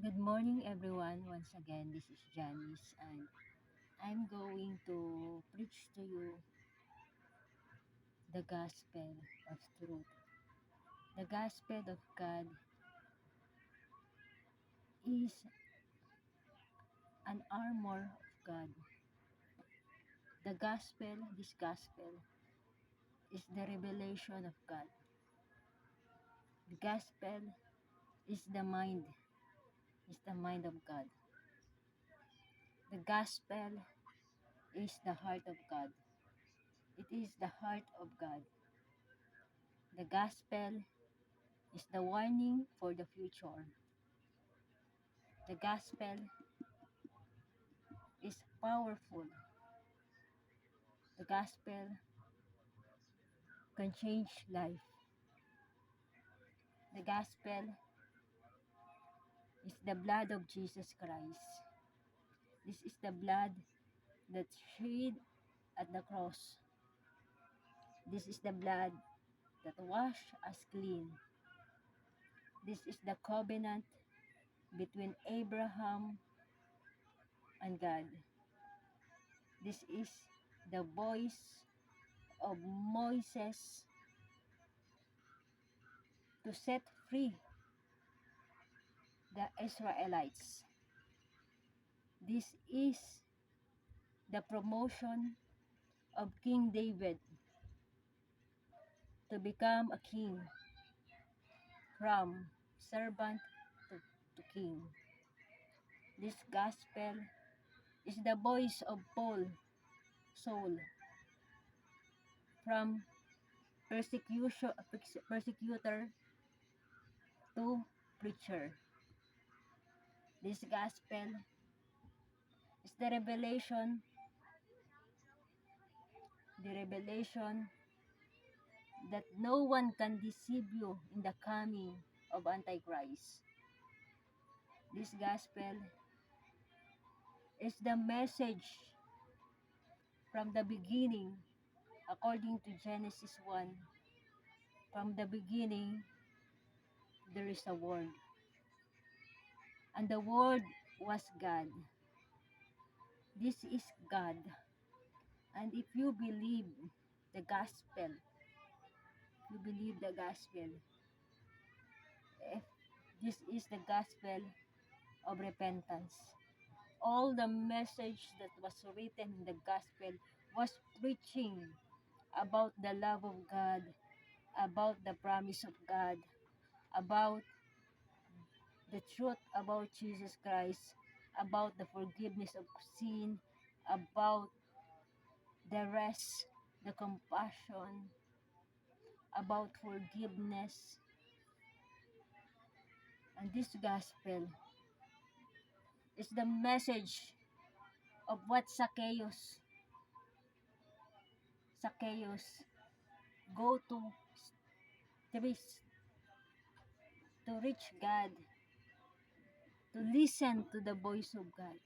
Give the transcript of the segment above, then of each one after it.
Good morning, everyone. Once again, this is Janice, and I'm going to preach to you the gospel of truth. The gospel of God is an armor of God. This gospel, is the revelation of God. The gospel is the mind of God. The gospel is the heart of God. It is the heart of God. The gospel is the warning for the future. The gospel is powerful. The gospel can change life. The gospel is the blood of Jesus Christ. This is the blood that shed at the cross. This is the blood that washed us clean. This is the covenant between Abraham and God. This is the voice of Moses to set free the Israelites. This is the promotion of King David to become a king, from servant to king. This gospel is the voice of Saul, from persecutor to preacher. This gospel is the revelation that no one can deceive you in the coming of Antichrist. This gospel is the message from the beginning, according to Genesis 1. From the beginning, there is a word, and the word was God. This is God. And if you believe the gospel, if this is the gospel of repentance. All the message that was written in the gospel was preaching about the love of God, about the promise of God, about the truth about Jesus Christ, about the forgiveness of sin, about the rest, the compassion, about forgiveness. And this gospel is the message of what Zacchaeus go to reach, to reach God, to listen to the voice of God.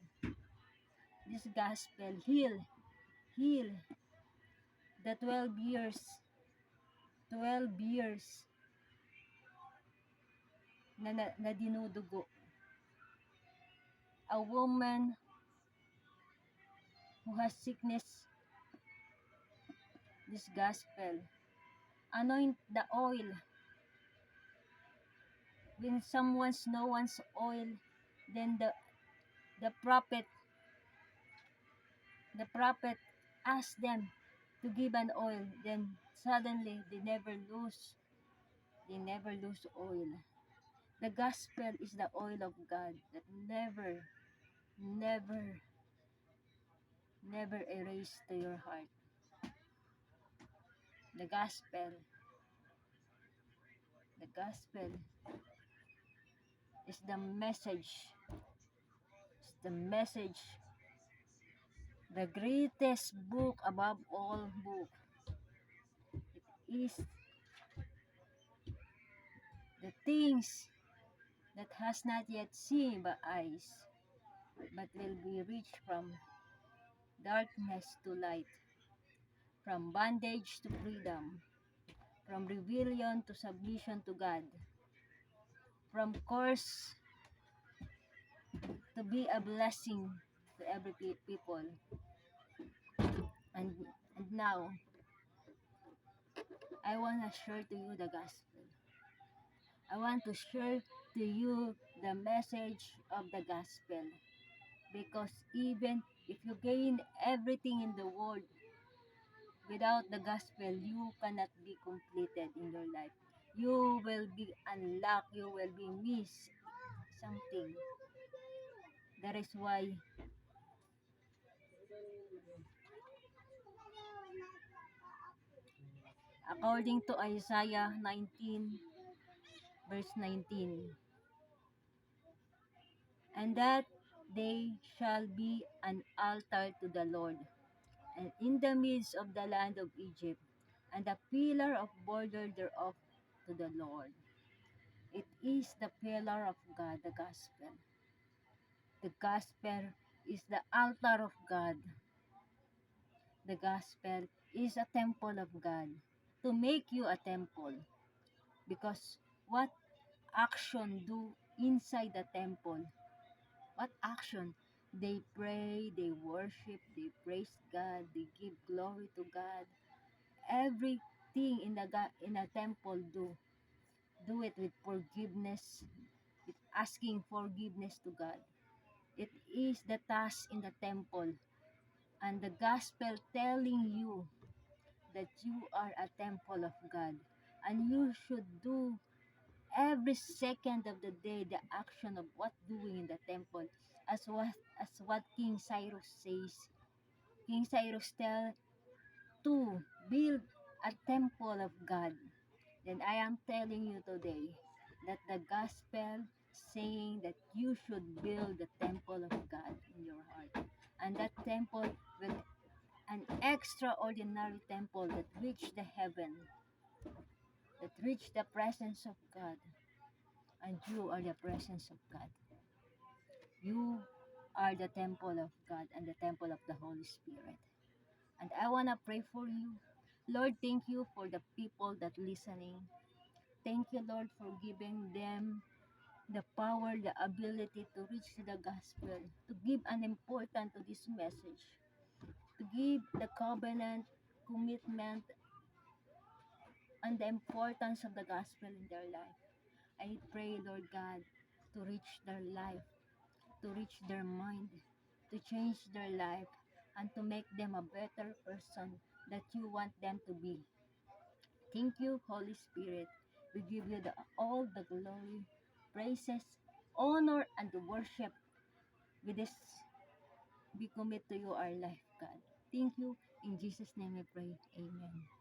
This gospel heal the 12 years na dinudugo. A woman who has sickness, this gospel, anoint the oil. When no one's oil, then the prophet asked them to give an oil. Then suddenly they never lose oil. The gospel is the oil of God that never, never erase to your heart. The gospel is the message, the greatest book above all books. It is the things that has not yet seen by eyes, but will be reached from darkness to light, from bondage to freedom, from rebellion to submission to God, from curse to be a blessing to every people. And now, I want to share to you the gospel. I want to share to you the message of the gospel. Because even if you gain everything in the world, without the gospel, you cannot be completed in your life. You will be unlocked, you will be miss something. That is why, according to Isaiah 19, verse 19, and that they shall be an altar to the Lord, and in the midst of the land of Egypt, and a pillar of border thereof to the Lord. It is the pillar of God, the gospel. The gospel is the altar of God. The gospel is a temple of God to make you a temple. Because what action do inside the temple? What action? They pray, they worship, they praise God, they give glory to God. Everything in in a temple do it with forgiveness, with asking forgiveness to God. It is the task in the temple, and the gospel telling you that you are a temple of God, and you should do every second of the day the action of what doing in the temple, as what King Cyrus says. King Cyrus tell to build a temple of God. Then I am telling you today that the gospel saying that you should build the temple of God in your heart. And that temple will an extraordinary temple that reach the heaven, that reach the presence of God. And you are the presence of God. You are the temple of God and the temple of the Holy Spirit. And I want to pray for you. Lord, thank you for the people that listening. Thank you, Lord, for giving them the power, the ability to reach the gospel, to give an important to this message, to give the covenant, commitment, and the importance of the gospel in their life. I pray, Lord God, to reach their life, to reach their mind, to change their life, and to make them a better person that you want them to be. Thank you, Holy Spirit. We give you all the glory, praises, honor, and the worship. With this, we commit to you our life, God. Thank you. In Jesus' name I pray. Amen.